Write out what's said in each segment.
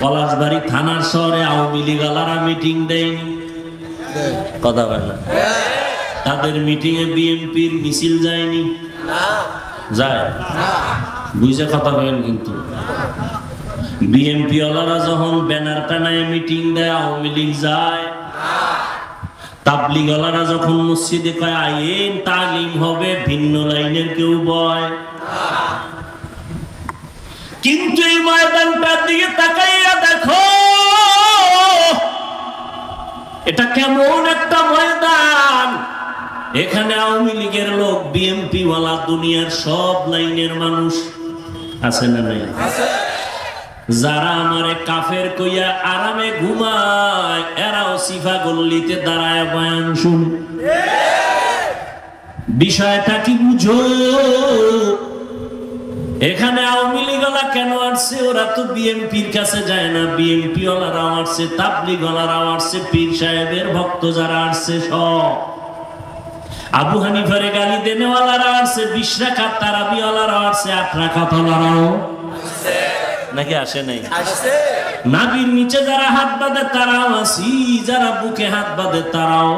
পলাশবাড়ি থানার শহরে আওয়ামী লীগ আলারা মিটিং দেয়নি, কথা বলে তাদের মিটিং এ বিএনপির মিছিল যায়নি, যায় বুঝে কথা বলেন। কিন্তু বিএনপি ওয়ালারা যখন ব্যানার টানায় মিটিং দেয় আওয়ামী লীগ যায়। তাবলীগ ওয়ালারা যখন মসজিদে কয় আইন তালিম হবে ভিন্ন লাইনের কেউ বয়। কিন্তু এই ময়দানটার দিকে তাকাইয়া দেখো, এটা কেমন একটা ময়দান। এখানে আওয়ামী লীগের লোক, বিএনপি ওয়ালা, দুনিয়ার সব লাইনের মানুষ আছে না নাই? যারা আমারে কাফের কইয়া আরামে ঘুমায়, এরাও সিফা গল্লিতে দাঁড়ায় বয়ান শুনে। বিষয়টা কি বুঝো? এখানে আওয়ামী লীগওয়ালা কেন আসছে? ওরা তো বিএনপির কাছে যায় না। বিএনপি ওয়ালারাও আসছে, তাবলীগ ওয়ালারাও আসছে, পীর সাহেবের ভক্ত যারা আসছে সব। আবু হানিফারে গালি দেনেওয়ালারা আসছে, 20 রাকাত তারাবি ওয়ালারাও আসছে, 8 রাকাত ওয়ালারাও নাকি আসে নাই? নাবির নিচে যারা হাত বাঁধে তারাও আসি, যারা বুকে হাত বাঁধে তারাও।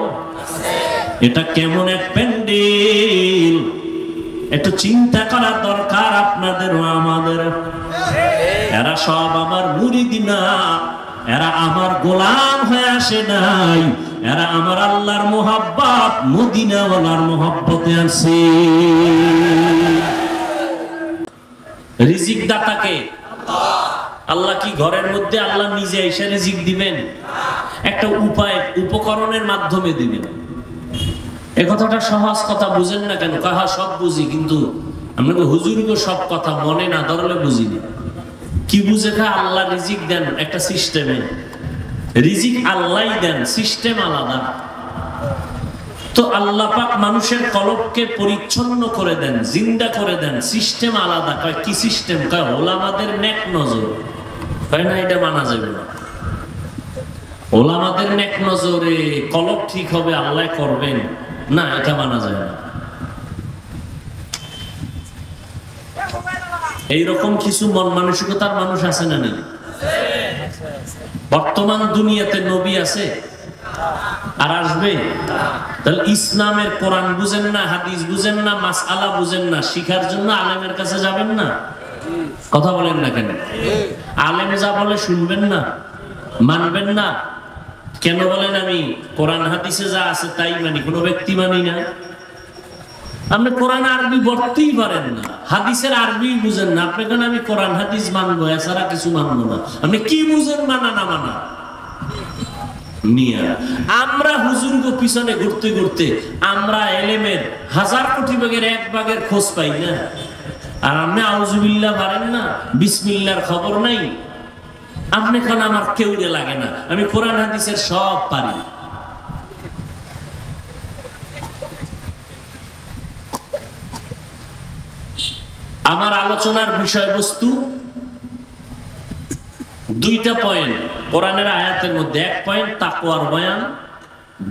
এটা কেমন এক প্যান্ডেল, একটু চিন্তা করার দরকার আপনাদেরও আমাদেরও। এরা সব আমার মুরিদ না, এরা আমার গোলাম হয়ে আসে নাই, এরা আমার আল্লাহর মোহাব্বত, মদিনাওয়ালার মোহাব্বতে আছে। রিজিক দাতাকে আল্লাহ কি ঘরের মধ্যে আল্লাহ নিজে এসে রিজিক দিবেন? একটা উপায়, উপকরণের মাধ্যমে দিবেন। এ কথাটা সহজ কথা, বুঝেন না কেন? কাহা সব বুঝি, কিন্তু আমরা হুজুরকে সব কথা মনে না ধরলে বুঝি না। কি বুঝে খা? আল্লাহ রিজিক দেন একটা সিস্টেমে, রিজিক আল্লাহই দেন, সিস্টেম আলাদা। তো আল্লাহ পাক মানুষের কলবকে পরিচ্ছন্ন করে দেন, জিন্দা করে দেন, সিস্টেম আলাদা। কয় কি সিস্টেম? কয় ওলামাদের নেক নজর। কয় না, এটা মানা যাবে না। ওলামাদের নেক নজরে কলব ঠিক হবে, আল্লাহ করবেন না, এটা মানা যায় না। এইরকম কিছু মন মানসিকতার মানুষ আছে না নেই? বর্তমান দুনিয়াতে নবী আছে আর আসবে? তাহলে ইসলামের কোরআন বুঝেন না, হাদিস বুঝেন না, মাসআলা বুঝেন না, শিখার জন্য আলেমের কাছে যাবেন না? কথা বলেন না কেন? আলেম যা বলে শুনবেন না, মানবেন না কেন? বলেন আমি কোরআন হাদিসে যা আছে তাই মানি, কোনো ব্যক্তি মানি না। আপনি কোরআন আরবি পড়তেই পারেন না, হাদিসের আরবি বুঝেন না, আপনি কেন আমি কোরআন হাদিস মানবো, এছাড়া কিছু মানবো না? আপনি কি বুঝেন মানা না মানা? আমরা হুজুরকে পিছনে ঘুরতে ঘুরতে আমরা এলেমের 1000 কোটি ভাগের 1 ভাগের খোঁজ পাই না। আর আপনি আউযুবিল্লাহ পারেন না, বিসমিল্লাহর খবর নাই। আপনি কেন? আমার কেউরে লাগে না, আমি কোরআন হাদিসের সব পারি। আমার আলোচনার বিষয়বস্তু 2টা পয়েন্ট কোরআনের আয়াতের মধ্যে। 1 পয়েন্ট তাকওয়ার বয়ান,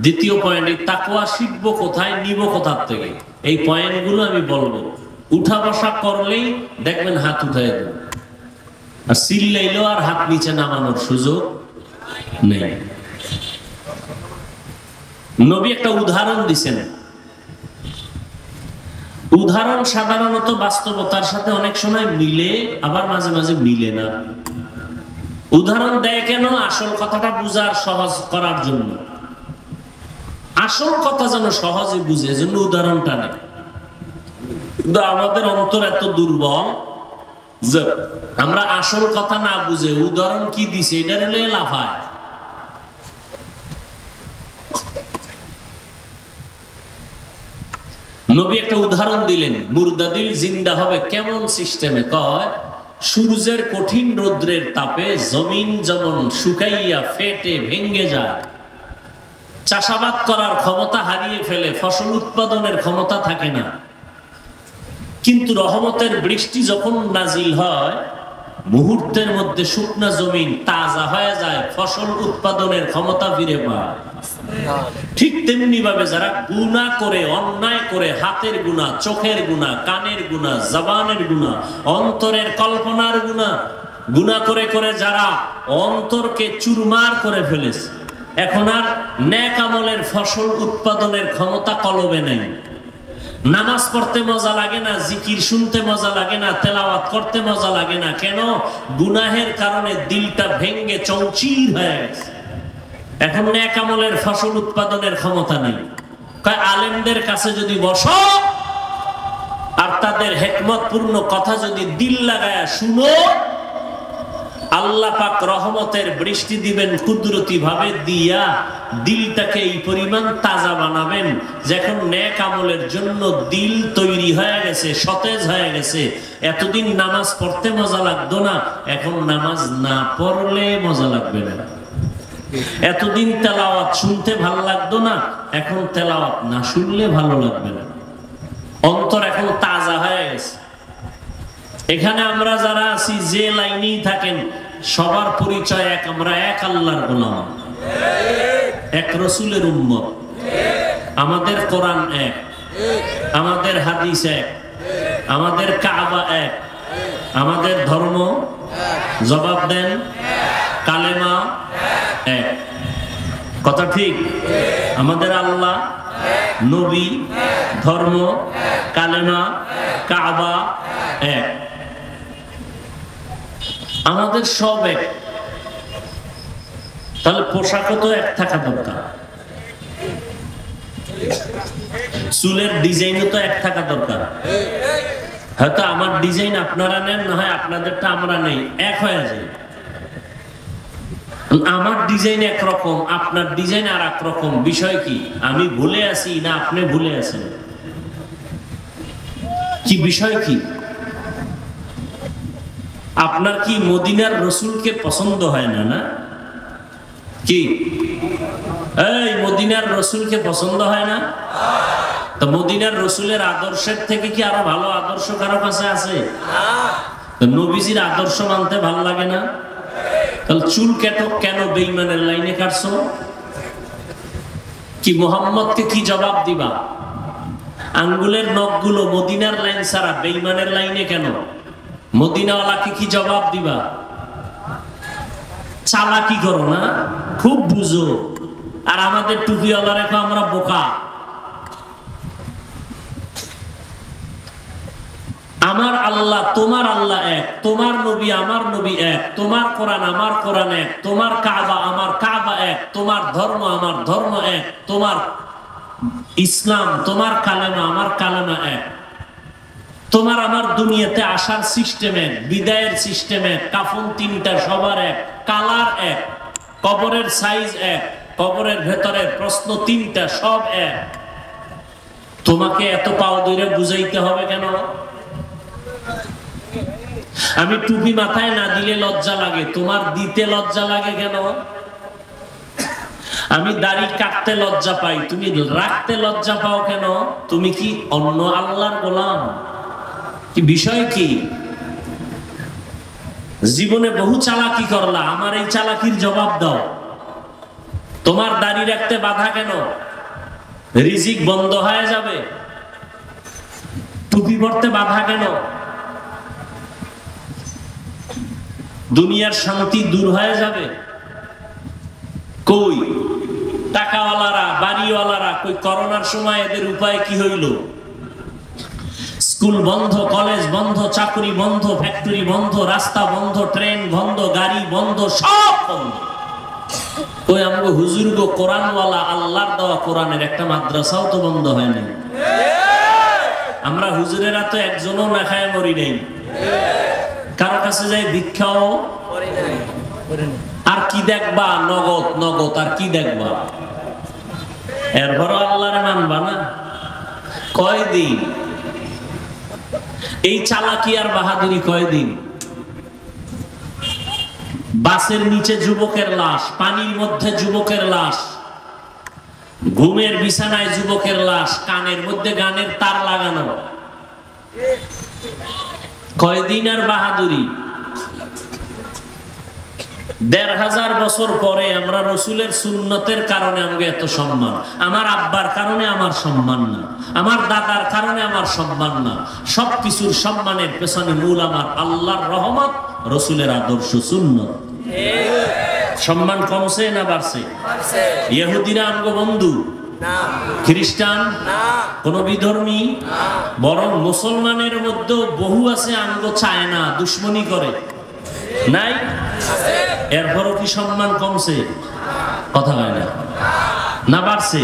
2য় পয়েন্ট এই তাকওয়া শিখবো কোথায়, নিব কোথার থেকে। এই পয়েন্টগুলো আমি বলবো। উঠা বসা করলেই দেখবেন হাত উঠাই দেবেন, আর চিল্লাইলেও আর হাত নিচে নামানোর সুযোগ নেই। নবী একটা উদাহরণ দিছেন। উদাহরণ সাধারণত বাস্তবতার সাথে অনেক সময় মিলে, আবার মাঝে মাঝে মিলে না। উদাহরণ দেয় কেন? আসল কথাটা বুঝার, সহজ করার জন্য। আসল কথা যেন সহজে বুঝে, এজন্য উদাহরণটা নেই। কিন্তু আমাদের অন্তর এত দুর্বল যে আমরা আসল কথা না বুঝে উদাহরণ কি দিছে এটা নিয়ে লাফায়। নবী একটা উদাহরণ দিলেন, মুরদাদিল জিন্দা হবে কেমন সিস্টেমে? কয় সূর্যের কঠিন রৌদ্রের তাপে জমিন যেমন শুকাইয়া ফেটে ভেঙে যায়, চাষাবাদ করার ক্ষমতা হারিয়ে ফেলে, ফসল উৎপাদনের ক্ষমতা থাকে না, কিন্তু রহমতের বৃষ্টি যখন নাজিল হয় মুহূর্তের মধ্যে শুকনা জমিন তাজা হয়ে যায়, ফসল উৎপাদনের ক্ষমতা ফিরে পায়। ঠিক তেমনি ভাবে যারা গুনাহ করে, অন্যায় করে, হাতের গুনাহ, চোখের গুনাহ, কানের গুনাহ, জবানের গুনাহ, অন্তরের কল্পনার গুনাহ, গুনাহ করে করে যারা অন্তরকে চুরমার করে ফেলেছে, এখন আর নেক আমলের ফসল উৎপাদনের ক্ষমতা কলবে নেই। নামাজ পড়তে মজা লাগে না, জিকির শুনতে মজা লাগে না, তেলাওয়াত করতে মজা লাগে না। কেন? গুনাহের কারণে দিলটা ভেঙ্গে চৌচির হয়ে গেছে। এখন নেক আমলের ফসল উৎপাদনের ক্ষমতা নেই। আলেমদের কাছে যদি বসো আর তাদের হিকমতপূর্ণ কথা যদি দিল লাগায়া শুনো, আল্লাহ পাক রহমতের বৃষ্টি দিবেন কুদরতি ভাবে, দিয়া দিলটাকে এই পরিমাণ তাজা বানাবেন যখন নেক আমলের জন্য দিল তৈরি হয়ে গেছে, সতেজ হয়ে গেছে। এতদিন নামাজ পড়তে মজা লাগতো না, এখন নামাজ না পড়লে মজা লাগবে না। এতদিন তেলাওয়াত শুনতে ভালো লাগতো না, এখন তেলাওয়াত না শুনলে ভালো লাগবে না। অন্তর এখন তাজা হয়ে গেছে। এখানে আমরা যারা আছি, যে লাইনেই থাকেন, সবার পরিচয় এক, আমরা এক আল্লাহর গোলাম, এক রসুলের উম্মত। আমাদের কোরআন এক, আমাদের হাদিস এক, আমাদের কাবা এক, আমাদের ধর্ম, জবাব দেন, কালেমা এক। কথা ঠিক? আমাদের আল্লাহ, নবী, ধর্ম, কালেমা, কাবা এক। আমাদের সব এক। তাহলে পোশাকও তো এক থাকা দরকার, চুলের ডিজাইনও তো এক থাকা দরকার। হয়তো আমার ডিজাইন আপনারা নেন, না হয় আপনাদেরটা আমরা নেই, এক হয়ে যায়। আমার ডিজাইন একরকম, আপনার ডিজাইন আর এক রকম। বিষয় কি? আমি ভুলে আছি না আপনি ভুলে আছেন? কি বিষয় কি? আপনার কি মদিনার রসুলকে পছন্দ হয় না? না কি এই মদিনার রসুলকে পছন্দ হয় না? তো মদিনার রসুলের আদর্শের থেকে কি আরো ভালো আদর্শ কারো কাছে আছে? নবীজির আদর্শ মানতে ভালো লাগে না? তাহলে চুল কেন বেঈমানের লাইনে কাটছো? কি মোহাম্মদকে কি জবাব দিবা? আঙ্গুলের নখগুলো মদিনার লাইন ছাড়া বেঈমানের লাইনে কেন? মদিনাওয়ালাকে কি জবাব দিবা? চালাকি করো না, খুব বুঝো। আর আমাদের টুপিওয়ালা রেখো আমরা বোকা। আমার আল্লাহ তোমার আল্লাহ এক, তোমার নবী আমার নবী এক, তোমার কোরআন আমার কোরআন এক, তোমার কাবা আমার কাবা এক, তোমার ধর্ম আমার ধর্ম এক, তোমার ইসলাম তোমার কালেমা আমার কালেমা এক, তোমার আমার দুনিয়াতে আসার সিস্টেম এক, বিদায়ের সিস্টেম এক, কাফন তিনটা সবার এক, কালার এক, কবরের সাইজ এক, কবরের ভেতরের প্রশ্ন তিনটা সব এক। তোমাকে এত পাও ধরে বুঝাইতে হবে কেন? আমি টুপি মাথায় না দিলে লজ্জা লাগে, তোমার দিতে লজ্জা লাগে কেন? আমি দাড়ি কাটতে লজ্জা পাই, তুমি রাখতে লজ্জা পাও কেন? তুমি কি অন্য আল্লাহর গোলাম? কি বিষয় কি? জীবনে বহু চালাকি করলা, আমার এই চালাকির জবাব দাও। তোমার দাড়ি রাখতে বাধা কেন? রিজিক বন্ধ হয়ে যাবে। টুপি পরতে বাধা কেন? দুনিয়ার শান্তি দূর হয়ে যাবে। কই টাকাওয়ালারা, বাড়িওয়ালারা, কই করোনার সময় এদের উপায় কি হইল? স্কুল বন্ধ, কলেজ বন্ধ, চাকরি বন্ধ, ফ্যাক্টরি বন্ধ, রাস্তা বন্ধ, ট্রেন বন্ধ, গাড়ি বন্ধ, সব বন্ধ। কই আমগো হুজুর গো কোরআনওয়ালা, আল্লাহর দেওয়া কোরআনের একটা মাদ্রাসাও তো বন্ধ হয়নি। আমরা হুজুরেরা তো একজনও না খায় মরি নাই, কারো কাছে যাই ভিক্ষাও। আর কি দেখবা? নগদ নগদ। আর কি দেখবা? এরপরও আল্লাহরে মানবা না? কয়দিন এই চালাকি আর বাহাদুরি? কয়দিন? বাসের নিচে যুবকের লাশ, পানির মধ্যে যুবকের লাশ, ঘুমের বিছানায় যুবকের লাশ, কানের মধ্যে গানের তার লাগানো। কয়দিন আর বাহাদুরি? ১৫০০ বছর পরে আমরা রসুলের সুন্নতের কারণে আমাকে এত সম্মান। আমার আব্বার কারণে আমার সম্মান না, আমার দাদার কারণে আমার সম্মান না। সবকিছুর সম্মানের পেছনে মূল আমার আল্লাহর রহমত রসুলের আদর্শ সুন্নাত। সম্মান কমছে না বাড়ছে? ইহুদিরা আমগো বন্ধু, খ্রিস্টান কোন বিধর্মী, বরং মুসলমানের মধ্যে বহু আছে আমগো চায় না, দুশ্মনী করে, নাই? এরপরও কি সম্মান কমছে? কথা হয় না, না বাড়ছে?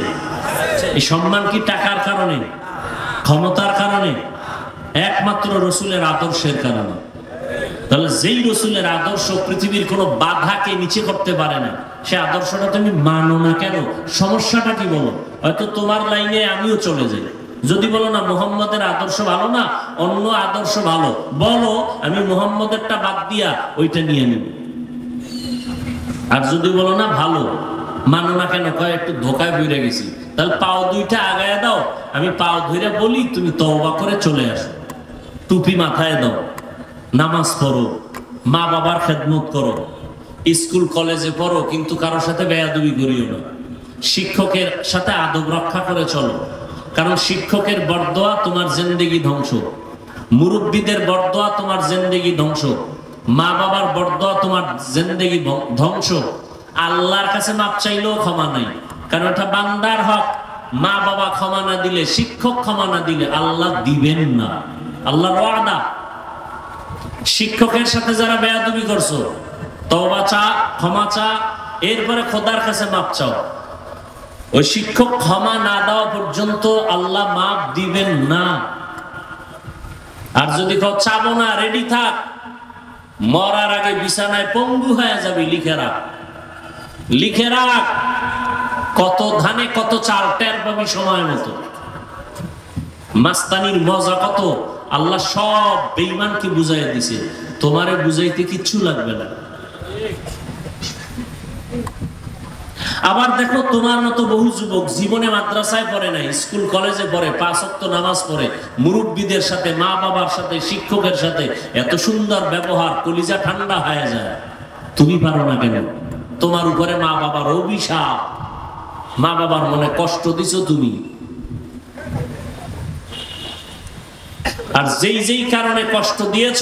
এই সম্মান কি টাকার কারণে, ক্ষমতার কারণে? একমাত্র রসুলের আদর্শের কারণে। তাহলে যেই রসুলের আদর্শ পৃথিবীর কোনো বাধাকে নিচে করতে পারে না, সে আদর্শটা তুমি মানো না কেন? সমস্যাটা কি বলো? হয়তো তোমার লাইনে আমিও চলে যাই। যদি বলো না মুহাম্মদের আদর্শ ভালো না, অন্য আদর্শ ভালো, বলো আমি মুহাম্মদেরটা বাদ দিয়া ওইটা নিয়ে নিব। আর যদি বলো না ভালো, মানো না কেন? কয় একটু ধোকায় বুঝে গেছি। তাহলে পাও দুইটা আগায় দাও, আমি পাও ধরে বলি, তুমি তওবা করে চলে আসো। টুপি মাথায় দাও, নামাজ পড়ো, মা বাবার খেদমত করো, স্কুল কলেজে পড়ো, কিন্তু কারোর সাথে বেয়াদবি করিও না। শিক্ষকের সাথে আদব রক্ষা করে চলো, কারণ শিক্ষকের বরদোয়া তোমার জিন্দেগি ধ্বংস, মুরব্বীদের বরদোয়া তোমার জিন্দেগি ধ্বংস, মা বাবার বরদোয়া তোমার জিন্দেগি ধ্বংস। আল্লাহর কাছে মাপ চাইলেও ক্ষমা নাই, কারণ এটা বান্দার হক। মা বাবা ক্ষমা না দিলে, শিক্ষক ক্ষমা না দিলে আল্লাহ দিবেন না, আল্লাহর ওয়াদা। শিক্ষকের সাথে যারা বেয়াদবি করছো, তওবা চা, ক্ষমা চা, এরপরে খোদার কাছে মাপ চাও। ওই শিক্ষক ক্ষমা না দেওয়া পর্যন্ত আল্লাহ মাপ দিবেন না। আর যদি কেউ চাবো না, রেডি থাক, মরার আগে বিছানায় পঙ্গু হয়ে যাবি, লিখে রাখ, লিখে রাখ। কত ধানে কত চাল টের পাবি সময় মতো। মাস্তানির মজা কত আল্লাহ সব বেঈমানকে বুঝাইয়া দিছে, তোমারে বুঝাইতে কিচ্ছু লাগবে না। আবার দেখো, তোমার মতো বহু যুবক জীবনে মাদ্রাসায় পড়ে নাই, স্কুল কলেজে পড়ে, 5 ওয়াক্ত নামাজ পড়ে, মুরব্বীদের সাথে, মা বাবার সাথে, শিক্ষকের সাথে এত সুন্দর ব্যবহার, কলিজা ঠান্ডা হয়ে যায়। তুমি পারো না কেন? তোমার উপরে মা বাবার অভিশাপ, মা বাবার মনে কষ্ট দিছো তুমি। আর যেই যেই কারণে কষ্ট দিয়েছ,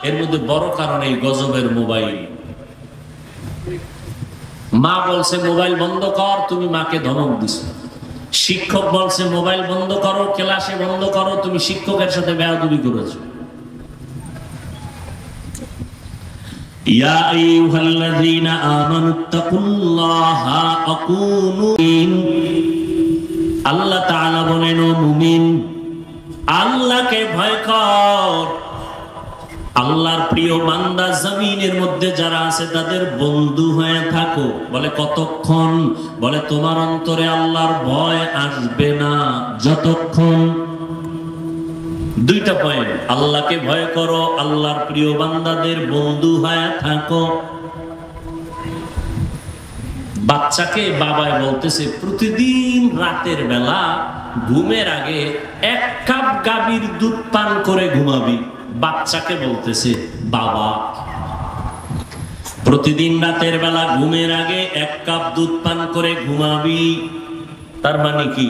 এর মধ্যে বড় কারণ এই গজবের মোবাইল। মা বলছে মোবাইল বন্ধ কর, তুমি মাকে ধমক দিছো। শিক্ষক বলছে মোবাইল বন্ধ করো, ক্লাসে বন্ধ করো, তুমি শিক্ষকের সাথে বেয়াদবি করেছো। ইয়া আইয়ুহাল্লাযীনা আমানুত্তাকুল্লাহা আকুনু আল্লাহ তাআলা বলেন, ও মুমিন, আল্লাহকে ভয় কর। আল্লাহর প্রিয় বান্দা জমিনের মধ্যে যারা আছে তাদের বন্ধু হয়ে থাকো। বলে কতক্ষণ? বলে তোমার অন্তরে আল্লাহর ভয় আসবে না যতক্ষণ। দুইটা পয়েন্ট, আল্লাহকে ভয় করো, আল্লাহর প্রিয় বান্দাদের বন্ধু হয়ে থাকো। বাচ্চাকে বাবায় বলতেছে প্রতিদিন রাতের বেলা ঘুমের আগে 1 কাপ গাভীর দুধ পান করে ঘুমাবি। বাচ্চাকে বলতেছে বাবা, প্রতিদিন রাতের বেলা ঘুমের আগে 1 কাপ দুধ পান করে ঘুমাবি। তার মানে কি?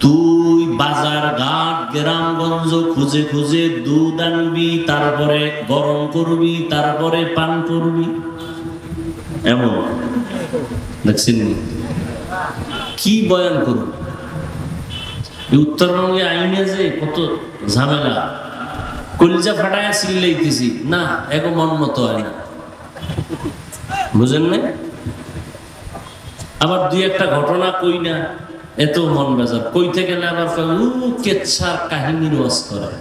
তুই বাজার ঘাট গ্রামগঞ্জ খুঁজে খুঁজে দুধ আনবি, তারপরে গরম করবি, তারপরে পান করবি। এমন দেখছেন কি বয়ান করব? উত্তরবঙ্গে আইনে যে কত ঝামেলা, কলিজা ফাটায় চিল্লাইতেছি না, এখন মন মতো হয় না, বুঝেন না? আবার 2-1টা ঘটনা কই না, এত মন বেজার। কইতে গেলে আবার কেচ্ছার কাহিনীর ওয়াজ করে।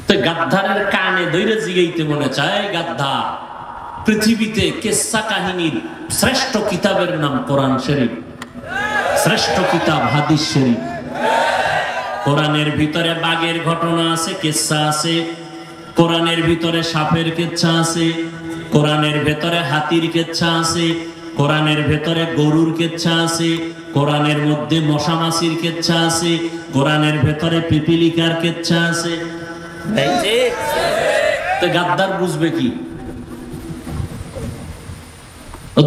তো গাদ্দারের কানে ধরে জিগাইতে মনে চায়, গাদ্দা, পৃথিবীতে কেচ্ছা কাহিনীর শ্রেষ্ঠ কিতাবের নাম কোরআন শরীফ, শ্রেষ্ঠ কিতাব হাদিস শরীফ। কোরআনের ভিতরে বাঘের ঘটনা আছে, কেচ্ছা আছে। কোরআনের ভিতরে সাপের কেচ্ছা আছে। কোরআনের ভেতরে হাতির কেচ্ছা আছে। কোরআনের ভেতরে গরুর কেচ্ছা আছে। কোরআনের মধ্যে মশা মাছির কেচ্ছা আছে। কোরআনের ভেতরে পিপিলিকার কেচ্ছা আছে। তো গাদ্দার বুঝবে কি?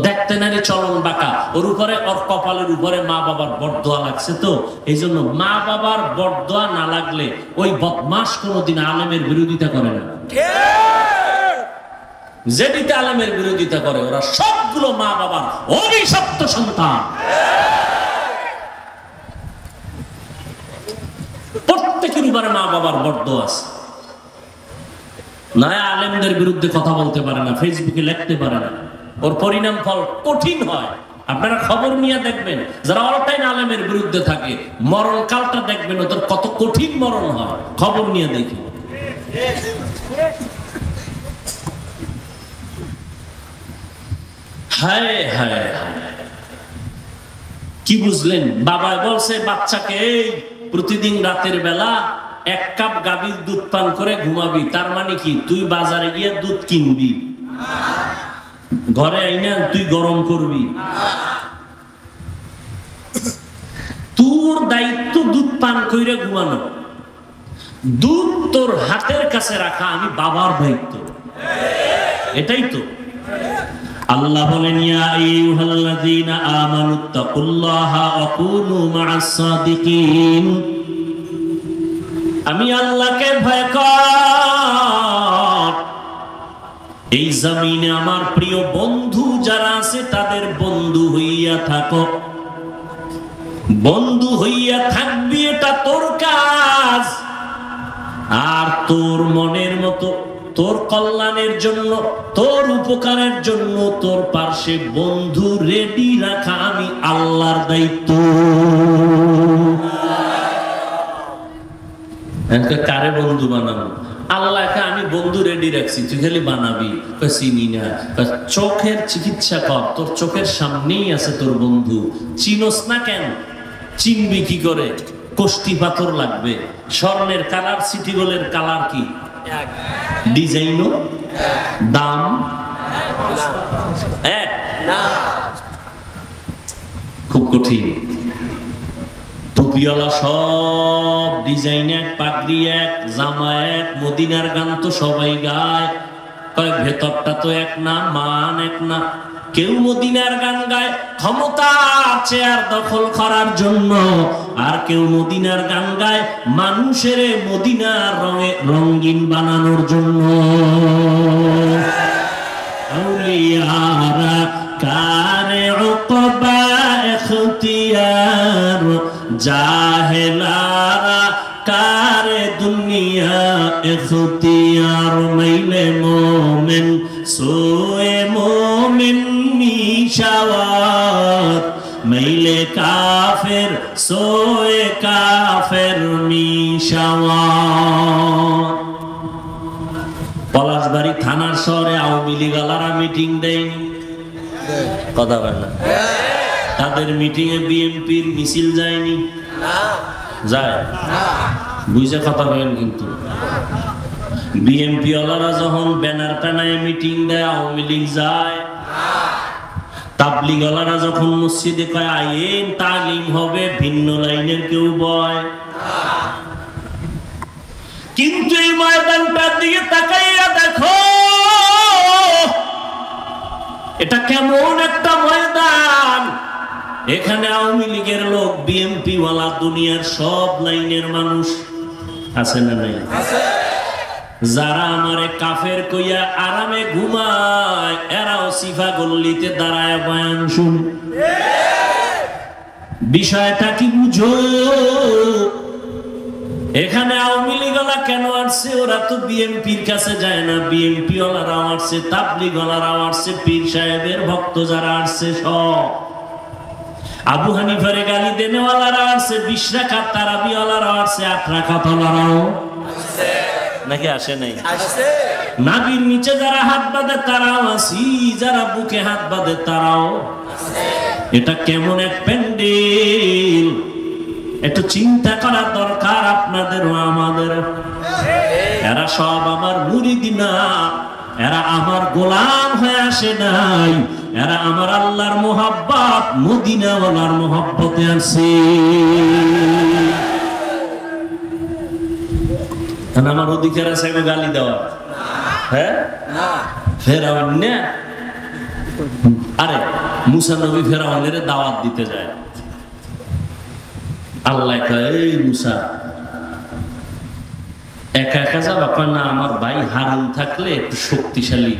দেখতে নারী চলন বাঁকা, ওর উপরে, ওর কপালের উপরে মা বাবার বরদোয়া লাগছে। তো এই জন্য মা বাবার বরদোয়া না লাগলে ওই বদমাস কোনোদিন আলেমের বিরোধিতা করে না। যেটিতে আলেমের বিরোধিতা করে ওরা সবগুলো মা বাবার অভিশপ্ত সন্তান। প্রত্যেকের উপরে মা বাবার বরদোয়া আছে। নয় আলেমদের বিরুদ্ধে কথা বলতে পারে না, ফেসবুকে লিখতে পারে না, ওর পরিণাম ফল কঠিন হয়। আপনারা খবর নিয়ে দেখবেন, যারা অল টাইম আলেমের বিরুদ্ধে থাকে মরণকালটা দেখবেন ওদের কত কঠিন মরণ হয়। খবর নিয়ে দেখি। হায় হায় কি বুঝলেন? বাবা বলছে বাচ্চাকে এই প্রতিদিন রাতের বেলা 1 কাপ গাভীর দুধ পান করে ঘুমাবি। তার মানে কি তুই বাজারে গিয়ে দুধ কিনবি, ঘরে আইনা তুই গরম করবি। তোর দায়িত্ব দুধ পান করে ঘুমানো, দুধ তোর হাতের কাছে রাখা আমি বাবার দায়িত্ব। এটাই তো আল্লাহ বলেন, ইয়া আইয়ুহাল্লাযীনা আমানুত্তাকুল্লাহা ওয়া কুনু মা'আস সাদিকিন। আমি আল্লাহকে ভয় কর। এই জমিনে আমার প্রিয় বন্ধু যারা আছে তাদের বন্ধু হইয়া থাকো। বন্ধু হইয়া থাকবি, এটা তোর কাজ। আর তোর মনের মতো, তোর কল্যাণের জন্য, তোর উপকারের জন্য তোর পাশে বন্ধু রেডি রাখা আমি আল্লাহর দায়িত্ব। কারে বন্ধু বানাবো? আল্লাহকে আমি বন্ধু রেডি রাখছি, তুই খালি বানাবি। চিনি না, চোখের চিকিৎসা কর, তোর চোখের সামনেই আছে তোর বন্ধু। চিনোস না কেন? চিনবি কি করে? কষ্টি পাথর লাগবে, স্বর্ণের কালার, সিটি গোল্ডের কালার কি ডিজাইনও দাম এক না, খুব কঠিন। টুপিওয়ালা সব ডিজাইন এক, পাগড়ি এক, জামা এক, মদিনার গান তো সবাই গায়, কয় ভেতরটা তো এক না, মান এক না। কেউ মদিনার গান গায় ক্ষমতা চেয়ার দখল করার জন্য, আর কেউ মদিনার গান গায় মানুষের মদিনার রঙে রঙিন বানানোর জন্য। আউলিয়ারা কারে উকবা ইখতিয়ার, জাহেলারা কারে দুনিয়া ইখতিয়ার। মাইলে মোমেন সোয়ে মোমেন মিশাওয়াত, মাইলে কাফের সোয়ে কাফের মিশাওয়াত। পলাশবাড়ি থানার শহরে আওয়ামী লীগ আলারা মিটিং দেয়নি, কথা বলে না? তাদের মিটিং এ বিএনপির মিছিল যায়নি, যায় বুঝে কথা বলেন। কিন্তু বিএনপি ওয়ালারা যখন ব্যানার টানায় মিটিং দেয় আওয়ামী লীগ যায়। তাবলীগ ওয়ালারা যখন মসজিদে কয় আইন তালিম হবে, ভিন্ন লাইনের কেউ বয়। কিন্তু এই ময়দানটার দিকে তাকাইয়া দেখো, এটা কেমন একটা ময়দান। এখানে আওয়ামী লীগের লোক, বিএনপি ওয়ালা, দুনিয়ার সব লাইনের মানুষ আছে না নাই? যারা আমারে কাফের কইয়া আরামে ঘুমায়, এরাও সিফা গল্লিতে দাঁড়ায় বয়ান শুন। বিষয়টা কি বুঝো? এখানে আওয়ামী লীগওয়ালা কেন আসছে? ওরা তো বিএনপির কাছে যায় না। বিএনপি ওয়ালারাও আসছে, তাবলীগ ওয়ালারাও আসছে, পীর সাহেবের ভক্ত যারা আসছে সব। আবু হানিফারে গালি দেনেওয়ালারা আসছে, 20 রাকাত তারাবি ওয়ালারাও আসছে, 8 রাকাত ওয়ালারাও নাকি আসে নাই? নাবির নিচে যারা হাত বাঁধে তারাও আসি, যারা বুকে হাত বাঁধে তারাও। এটা কেমন এক প্যান্ডেল, একটু চিন্তা করার দরকার আপনাদেরও আমাদেরও। এরা সব আমার মুরিদ না, এরা আমার গোলাম হয়ে আসে নাই, এরা আমার আল্লাহর মোহাব্বত, মদিনাওয়ালার মোহাব্বতে আছে। আমার অধিকার আছে গালি দেওয়া? হ্যাঁ, ফেরাউন না? আরে মুসা নবী ফেরাউনের দাওয়াত দিতে যায়। আল্লাহ কয়, এই মুসা একা একা যাবা? না, আমার ভাই হারুন থাকলে একটু শক্তিশালী,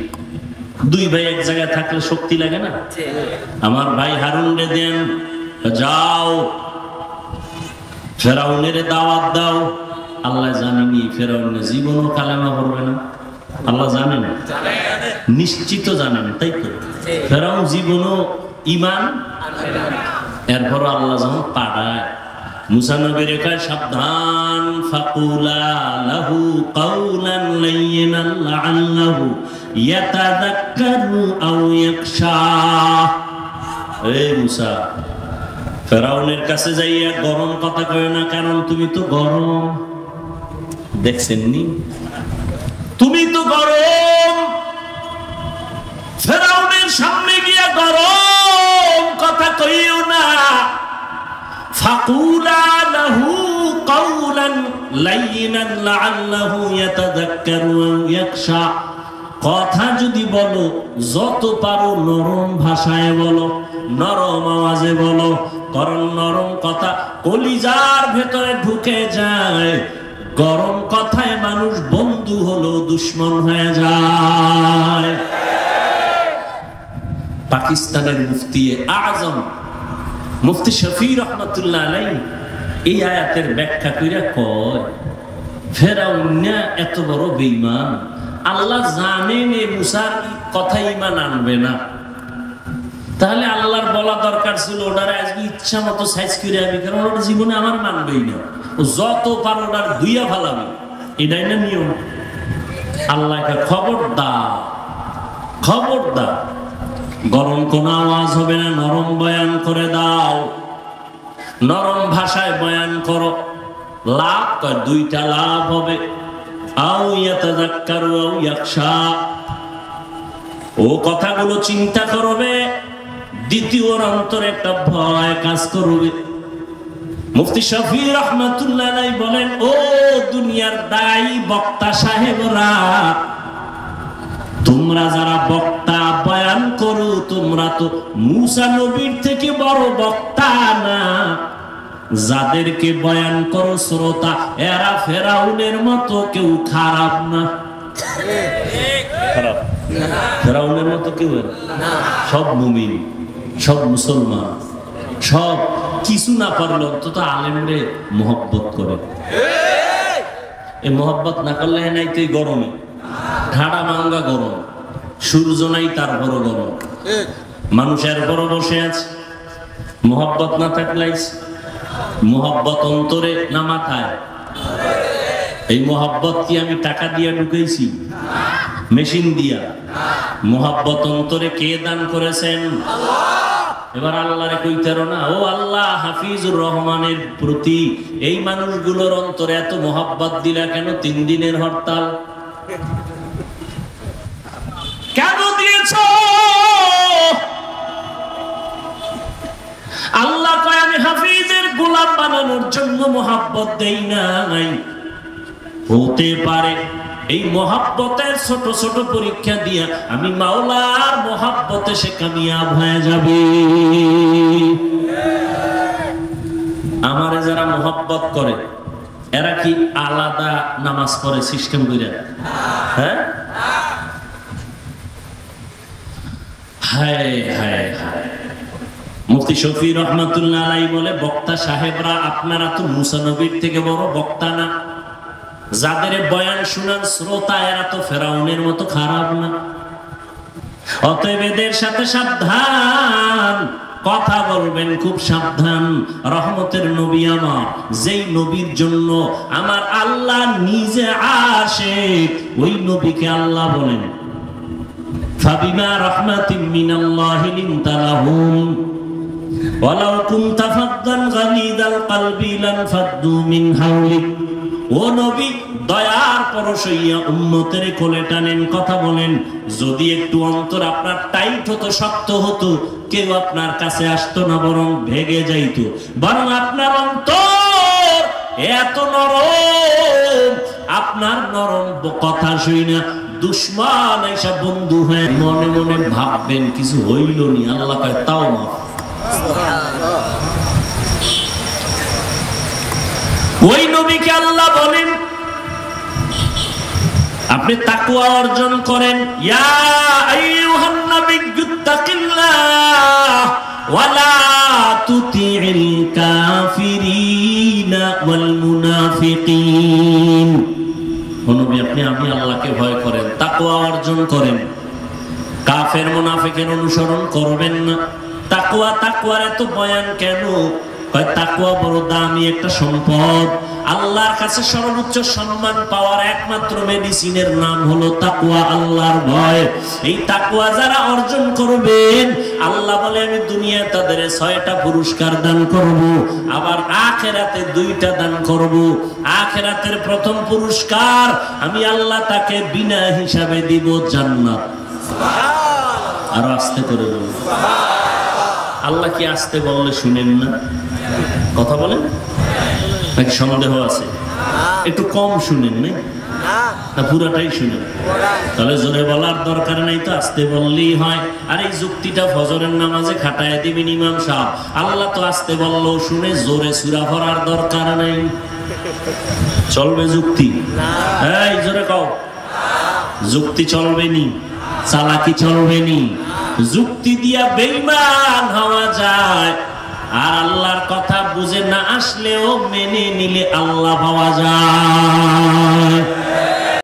দুই ভাই এক জায়গায় থাকলে শক্তি লাগে না? আমার ভাই হারুন রে দেন, যাও ফেরাউনের দাওয়াত দাও। আল্লাহ জানেনি ফেরাউনের জীবনও কালেমা পড়বে না, আল্লাহ জানেন, নিশ্চিত জানেন, তাই তো? ফেরাউন জীবনও ঈমান, এরপর আল্লাহ যখন পাঠায় মুসা নবীর কয় সাবধান, ফাকুলা লাহু কাওলান লাইয়িনান লাআল্লাহু ইয়াতাযাক্কারু আও ইয়াখশা। এই মুসা, ফেরাউনের কাছে যাইয়া গরম কথা কয় না, কারণ তুমি তো গরম, দেখছেন নি, তুমি তো গরম। ফেরাউনের সামনে গিয়া গরম কথা কইও না। ফাকুলা লাহু কাওলান লাইয়িনান লাআল্লাহু ইয়াতাযাক্কারু আও ইয়াখশা। কথা যদি বলো যত পারো নরম ভাষায় বলো, নরম আওয়াজে বলো, কারণ নরম কথা কলিজার ভেতরে ঢুকে যায়। গরম কথায় মানুষ বন্ধু হলো দুশ্মন হয়ে যায়। পাকিস্তানের মুফতি আজম মুফতি শফি রহমাতুল্লাহ আলাইহি এই আয়াতের ব্যাখ্যা কইরা কয়, ফেরাউন এত বড় বেঈমান, আল্লাহ জানেন এই মুসার কথা ঈমান আনবে না, তাহলে আল্লাহর বলা দরকার ছিল ওটারে আজকে ইচ্ছা মতো সাইজ করে আমি, কারণ ওটা জীবনে আমার মানবেই না, ও যত পারো ওটার ধুইয়া ফেলাবে, এটাই না নিয়ম। আল্লাহকে খবরদার, খবরদার, গরম কোন আওয়াজ হবে না, নরম বয়ান করে দাও, নরম ভাষায় বয়ান করো। লাভ কয় দুইটা লাভ হবে, আও ইয়াতাযাক্কারু আও ইয়াখশা, ও কথাগুলো চিন্তা করবে, দ্বিতীয় অন্তরে একটা ভয় কাজ করবে। মুফতি শফি রহমাতুল্লাহ আলাইহি বলেন, ও দুনিয়ার দায়ী বক্তা সাহেবরা, তোমরা যারা বক্তা বয়ান করো, তোমরা তো মুসা নবীর থেকে বড় বক্তা না। যাদেরকে বয়ান করো শ্রোতা, এরা ফেরাউনের মতো কেউ খারাপ না। খারাপ ফেরাউনের মতো কেউ না, সব মুমিন, সব মুসলমান, সব কিছু না পারলে অন্তত আলেমরে মহব্বত করে। এই মহব্বত না করলে নাই তো গরমে ঠাড়া মাঙ্গা গরম, সূর্য নাই তারপরও গরম, মানুষের পরও বসে আছে। মহব্বত না থাকলে, মহব্বত অন্তরে না মাথায়? এই মহব্বত কি আমি টাকা দিয়া ঢুকেছি, মেশিন দিয়া? মহব্বত অন্তরে কে দান করেছেন? এবার আল্লাহরে কইতারো না, ও আল্লাহ হাফিজুর রহমানের প্রতি এই মানুষগুলোর অন্তরে এত মহব্বত দিলা কেন? 3 দিনের হরতাল কেন দিয়েছ? আল্লাহ কয় আমি হাফিজের গোলাম বানানোর জন্য মহব্বত দেই নাই। হতে পারে এই মহব্বতের ছোট ছোট পরীক্ষা দিয়া আমি মাওলার মহব্বতে সে কামিয়াব হয়ে যাবে। আমারে যারা মহব্বত করে এরা কি আলাদা নামাজ পড়ে সিস্টেম করে? হ্যাঁ, হায় হায় হায়। মুফতি শফি রহমাতুল্লাহ আলাইহি বলে, বক্তা সাহেবরা আপনারা তো মুসা নবীর থেকে বড় বক্তা না। যাদের বয়ান শুনান শ্রোতা, এরা তো ফেরাউনের মতো খারাপ না। অতএব এদের সাথে সাবধান, কথা বলবেন খুব সাবধান। রহমতের নবী আমার, যেই নবীর জন্য আমার আল্লাহ নিজে আসে, ওই নবীকে আল্লাহ বলেন ফাবিমা রাহমাতিম মিনাল্লাহি লিনতা লাহুম ওয়ালাউ কুনতা ফাদ্দান গালিদাল কলবি লানফাদ্দু মিন হাওলিক। ও নবী, দয়ার পরশ হইয়া উম্মতের কোলে টানেন, কথা বলেন। যদি একটু অন্তর আপনার টাইট হতো, শক্ত হতো, কেউ আপনার কাছে আসতো না, বরং ভেগে যাইতো। বরং আপনার অন্তর এত নরম, আপনার নরম কথা শুইনা দুশ্মন এসে বন্ধু হয়ে মনে মনে ভাববেন কিছু হইল নি, আল্লাহ কয় তাও মাফ। ওই নবীকে আল্লাহ বলেন আপনি তাকওয়া অর্জন করেন, ইয়া আইয়ুহা ওয়ালা তুতিইল কাফিরিনা ওয়াল মুনাফিকিন। নবী আপনি আমি আল্লাহকে ভয় করেন, তাকওয়া অর্জন করেন, কাফের মুনাফিকের অনুসরণ করবেন না। তাকওয়া, তাকওয়ার এত বয়ান কেন? কয় তাকওয়া বড় দামি একটা সম্পদ। আল্লাহর কাছে সর্বোচ্চ সম্মান পাওয়ার একমাত্র মেডিসিনের নাম হলো তাকওয়া, আল্লাহর ভয়। এই তাকওয়া যারা অর্জন করবেন, আল্লাহ বলে আমি দুনিয়ায় তাদের 6টা পুরস্কার দান করব, আবার আখিরাতে 2টা দান করব। আখিরাতের প্রথম পুরস্কার আমি আল্লাহ তাকে বিনা হিসাবে দিব জান্নাত। আর আস্তে করে বলুন আল্লাহ কি আস্তে বললে শুনেন না? কথা বলেন নাকি সন্দেহ আছে? একটু কম শুনেন না পুরাটাই শুনেন? তাহলে জোরে বলার দরকার নাই, তো আস্তে বললেই হয়। আর এই যুক্তিটা ফজরের নামাজে খাটায় দিবেন ইমাম সাহেব। আল্লাহ তো আস্তে বললেও শুনে, জোরে সূরা পড়ার দরকার নাই। চলবে যুক্তি? এই জোরে কও, যুক্তি চলবে নি? চালাকি চলবে নি? যুক্তি দিয়া বেঈমান হওয়া যায়, আর আল্লাহর কথা বুঝে না আসলেও মেনে নিলে আল্লাহ পাওয়া যায়।